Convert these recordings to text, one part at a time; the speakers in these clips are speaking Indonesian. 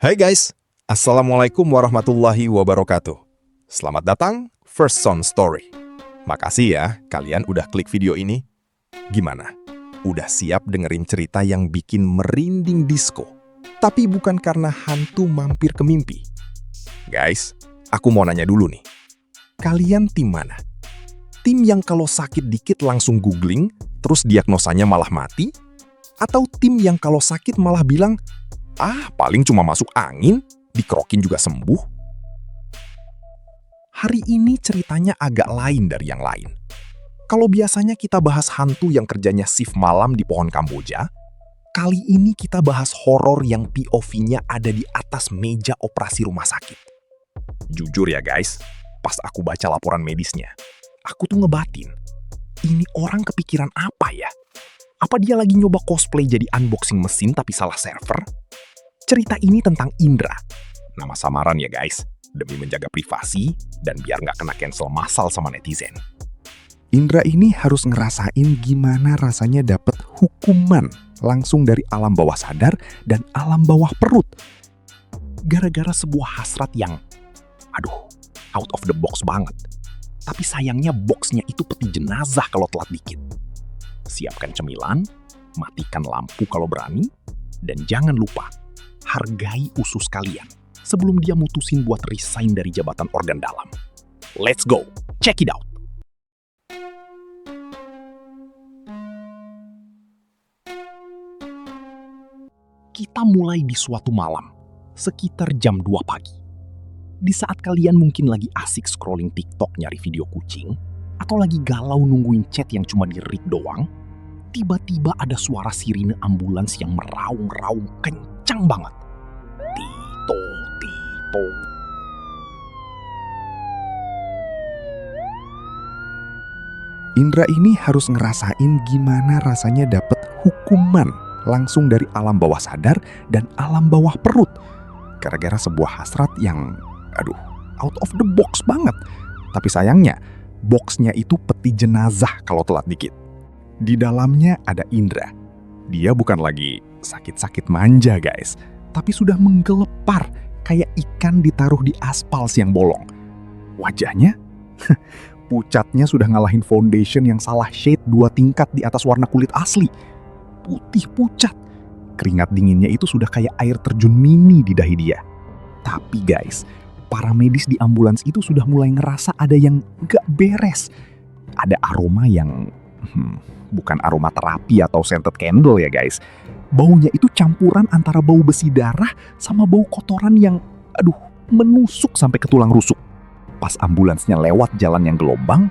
Hai guys, Assalamualaikum warahmatullahi wabarakatuh. Selamat datang First Sound Story. Makasih ya kalian udah klik video ini. Gimana? Udah siap dengerin cerita yang bikin merinding disco? Tapi bukan karena hantu mampir ke mimpi. Guys, aku mau nanya dulu nih. Kalian tim mana? Tim yang kalau sakit dikit langsung googling, terus diagnosanya malah mati? Atau tim yang kalau sakit malah bilang, paling cuma masuk angin, dikerokin juga sembuh? Hari ini ceritanya agak lain dari yang lain. Kalau biasanya kita bahas hantu yang kerjanya shift malam di pohon Kamboja, kali ini kita bahas horor yang POV-nya ada di atas meja operasi rumah sakit. Jujur ya guys, pas aku baca laporan medisnya, aku tuh ngebatin, ini orang kepikiran apa ya? Apa dia lagi nyoba cosplay jadi unboxing mesin tapi salah server? Cerita ini tentang Indra. Nama samaran ya guys, demi menjaga privasi dan biar nggak kena cancel massal sama netizen. Indra ini harus ngerasain gimana rasanya dapet hukuman langsung dari alam bawah sadar dan alam bawah perut. Gara-gara sebuah hasrat yang, out of the box banget. Tapi sayangnya boxnya itu peti jenazah kalau telat dikit. Siapkan cemilan, matikan lampu kalau berani, dan jangan lupa, hargai usus kalian sebelum dia mutusin buat resign dari jabatan organ dalam. Let's go, check it out! Kita mulai di suatu malam, sekitar jam 2 pagi. Di saat kalian mungkin lagi asik scrolling TikTok nyari video kucing, atau lagi galau nungguin chat yang cuma di-read doang, tiba-tiba ada suara sirine ambulans yang meraung-raung kencang banget. Tito, tito. Indra ini harus ngerasain gimana rasanya dapet hukuman langsung dari alam bawah sadar dan alam bawah perut. Gara-gara sebuah hasrat yang, out of the box banget. Tapi sayangnya, boxnya itu peti jenazah kalau telat dikit. Di dalamnya ada Indra. Dia bukan lagi sakit-sakit manja guys, tapi sudah menggelepar kayak ikan ditaruh di aspal siang bolong. Wajahnya, pucatnya sudah ngalahin foundation yang salah shade 2 tingkat di atas warna kulit asli. Putih pucat. Keringat dinginnya itu sudah kayak air terjun mini di dahi dia. Tapi guys, para medis di ambulans itu sudah mulai ngerasa ada yang gak beres. Ada aroma yang, bukan aroma terapi atau scented candle ya guys. Baunya itu campuran antara bau besi darah sama bau kotoran yang, menusuk sampai ke tulang rusuk. Pas ambulansnya lewat jalan yang gelombang,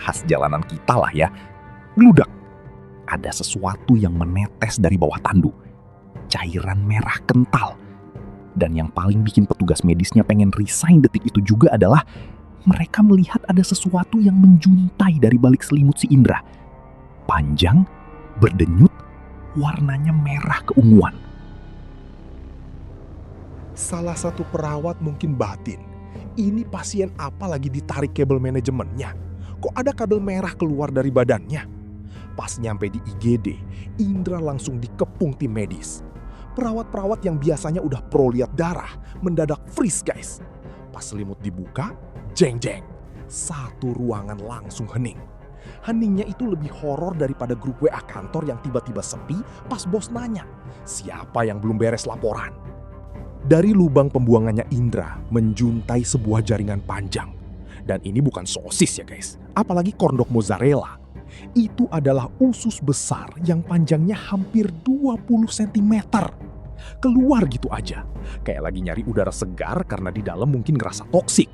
khas jalanan kita lah ya, gludak. Ada sesuatu yang menetes dari bawah tandu. Cairan merah kental. Dan yang paling bikin petugas medisnya pengen resign detik itu juga adalah mereka melihat ada sesuatu yang menjuntai dari balik selimut si Indra. Panjang, berdenyut, warnanya merah keunguan. Salah satu perawat mungkin batin, ini pasien apa lagi ditarik kabel manajemennya? Kok ada kabel merah keluar dari badannya? Pas nyampe di IGD, Indra langsung dikepung tim medis. Perawat-perawat yang biasanya udah pro lihat darah, mendadak freeze guys. Pas selimut dibuka, jeng-jeng. Satu ruangan langsung hening. Heningnya itu lebih horor daripada grup WA kantor yang tiba-tiba sepi pas bos nanya, siapa yang belum beres laporan? Dari lubang pembuangannya Indra menjuntai sebuah jaringan panjang. Dan ini bukan sosis ya guys, apalagi corn dog mozzarella. Itu adalah usus besar yang panjangnya hampir 20 cm. Keluar gitu aja, kayak lagi nyari udara segar karena di dalam mungkin ngerasa toksik.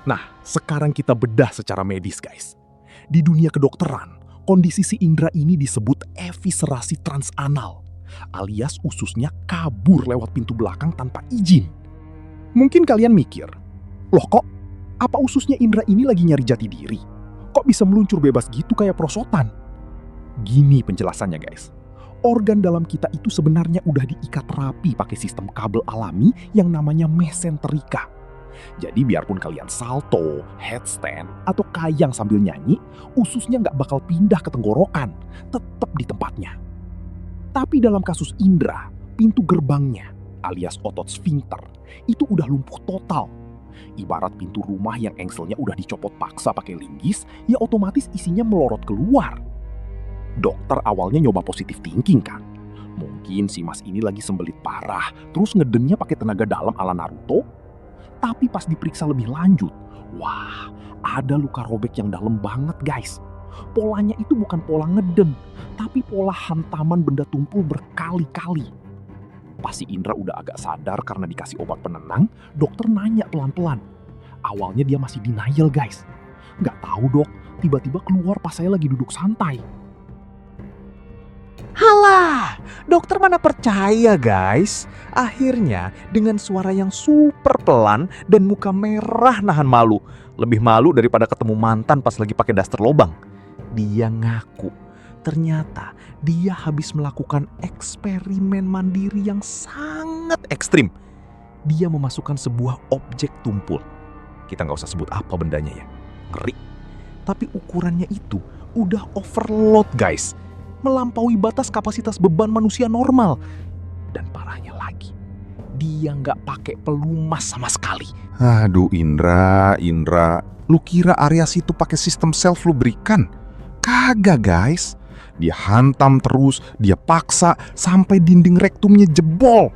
Nah, sekarang kita bedah secara medis guys. Di dunia kedokteran, kondisi si Indra ini disebut eviscerasi transanal, alias ususnya kabur lewat pintu belakang tanpa izin. Mungkin kalian mikir, loh kok, apa ususnya Indra ini lagi nyari jati diri? Kok bisa meluncur bebas gitu kayak prosotan? Gini penjelasannya guys. Organ dalam kita itu sebenarnya udah diikat rapi pakai sistem kabel alami yang namanya mesenterika. Jadi biarpun kalian salto, headstand, atau kayang sambil nyanyi, ususnya nggak bakal pindah ke tenggorokan, tetap di tempatnya. Tapi dalam kasus Indra, pintu gerbangnya, alias otot sfinkter itu udah lumpuh total. Ibarat pintu rumah yang engselnya udah dicopot paksa pakai linggis, ya otomatis isinya melorot keluar. Dokter awalnya nyoba positive thinking kan. Mungkin si mas ini lagi sembelit parah, terus ngedemnya pakai tenaga dalam ala Naruto. Tapi pas diperiksa lebih lanjut, wah, ada luka robek yang dalam banget guys. Polanya itu bukan pola ngedem, tapi pola hantaman benda tumpul berkali-kali. Pas si Indra udah agak sadar karena dikasih obat penenang, dokter nanya pelan-pelan. Awalnya dia masih denial guys. Nggak tahu dok, tiba-tiba keluar pas saya lagi duduk santai. Halah, dokter mana percaya guys. Akhirnya dengan suara yang super pelan dan muka merah nahan malu. Lebih malu daripada ketemu mantan pas lagi pakai daster lobang. Dia ngaku, ternyata dia habis melakukan eksperimen mandiri yang sangat ekstrim. Dia memasukkan sebuah objek tumpul. Kita nggak usah sebut apa bendanya ya, ngeri. Tapi ukurannya itu udah overload guys. Melampaui batas kapasitas beban manusia normal. Dan parahnya lagi, dia nggak pakai pelumas sama sekali. Aduh Indra, lu kira area situ pakai sistem self lubrikan? Kagak guys, dia hantam terus, dia paksa sampai dinding rektumnya jebol.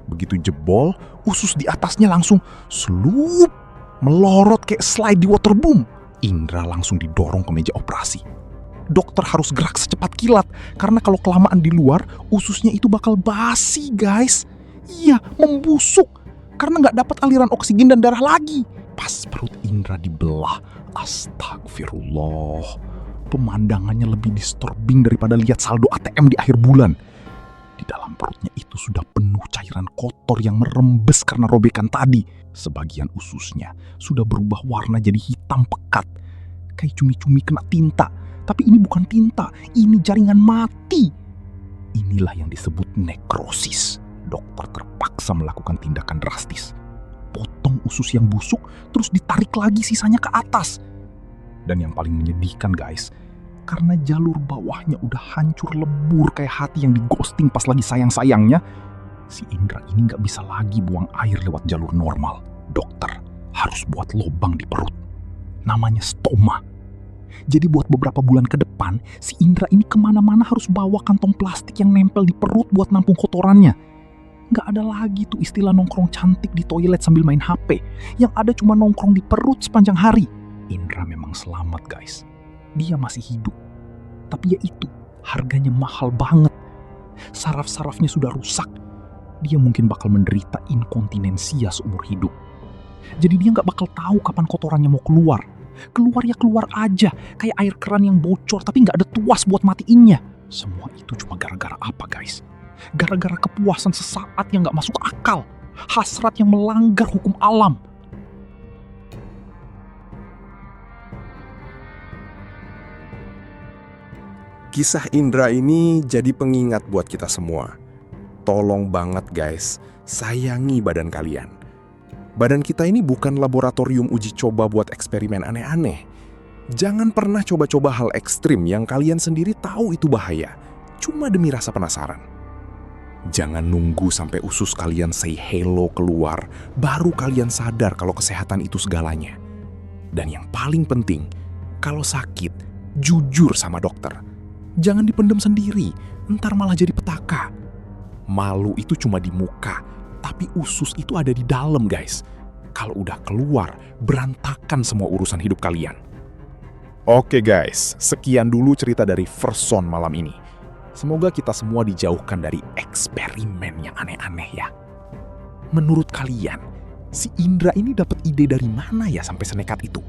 Begitu jebol, usus di atasnya langsung slup, melorot kayak slide di waterboom. Indra langsung didorong ke meja operasi. Dokter harus gerak secepat kilat, karena kalau kelamaan di luar, ususnya itu bakal basi guys. Iya, membusuk, karena nggak dapat aliran oksigen dan darah lagi. Pas perut Indra dibelah, astagfirullah. Pemandangannya lebih disturbing daripada lihat saldo ATM di akhir bulan. Di dalam perutnya itu sudah penuh cairan kotor yang merembes karena robekan tadi. Sebagian ususnya sudah berubah warna jadi hitam pekat, kayak cumi-cumi kena tinta. Tapi ini bukan tinta, ini jaringan mati. Inilah yang disebut nekrosis. Dokter terpaksa melakukan tindakan drastis. Potong usus yang busuk, terus ditarik lagi sisanya ke atas. Dan yang paling menyedihkan guys, karena jalur bawahnya udah hancur lebur kayak hati yang digosting pas lagi sayang-sayangnya, si Indra ini gak bisa lagi buang air lewat jalur normal. Dokter harus buat lubang di perut. Namanya stoma. Jadi buat beberapa bulan ke depan, si Indra ini kemana-mana harus bawa kantong plastik yang nempel di perut buat nampung kotorannya. Gak ada lagi tuh istilah nongkrong cantik di toilet sambil main HP. Yang ada cuma nongkrong di perut sepanjang hari. Indra memang selamat guys. Dia masih hidup. Tapi ya itu, harganya mahal banget. Saraf-sarafnya sudah rusak. Dia mungkin bakal menderita inkontinensia seumur hidup. Jadi dia gak bakal tahu kapan kotorannya mau keluar. Keluar ya keluar aja, kayak air keran yang bocor tapi gak ada tuas buat matiinnya. Semua itu cuma gara-gara apa guys? Gara-gara kepuasan sesaat yang gak masuk akal. Hasrat yang melanggar hukum alam. Kisah Indra ini jadi pengingat buat kita semua. Tolong banget guys, sayangi badan kalian. Badan kita ini bukan laboratorium uji coba buat eksperimen aneh-aneh. Jangan pernah coba-coba hal ekstrim yang kalian sendiri tahu itu bahaya, cuma demi rasa penasaran. Jangan nunggu sampai usus kalian say hello keluar, baru kalian sadar kalau kesehatan itu segalanya. Dan yang paling penting, kalau sakit, jujur sama dokter. Jangan dipendam sendiri, ntar malah jadi petaka. Malu itu cuma di muka, tapi usus itu ada di dalam guys. Kalau udah keluar, berantakan semua urusan hidup kalian. Oke guys, sekian dulu cerita dari First Son malam ini. Semoga kita semua dijauhkan dari eksperimen yang aneh-aneh ya. Menurut kalian, si Indra ini dapat ide dari mana ya sampai senekat itu?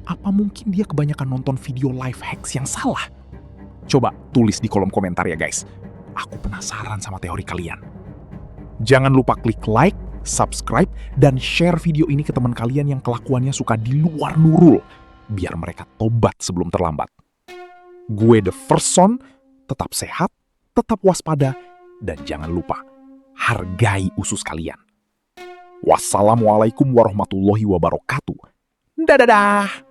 Apa mungkin dia kebanyakan nonton video life hacks yang salah? Coba tulis di kolom komentar ya guys. Aku penasaran sama teori kalian. Jangan lupa klik like, subscribe, dan share video ini ke teman kalian yang kelakuannya suka di luar nurul. Biar mereka tobat sebelum terlambat. Gue The First Son, tetap sehat, tetap waspada, dan jangan lupa, hargai usus kalian. Wassalamualaikum warahmatullahi wabarakatuh. Dadah!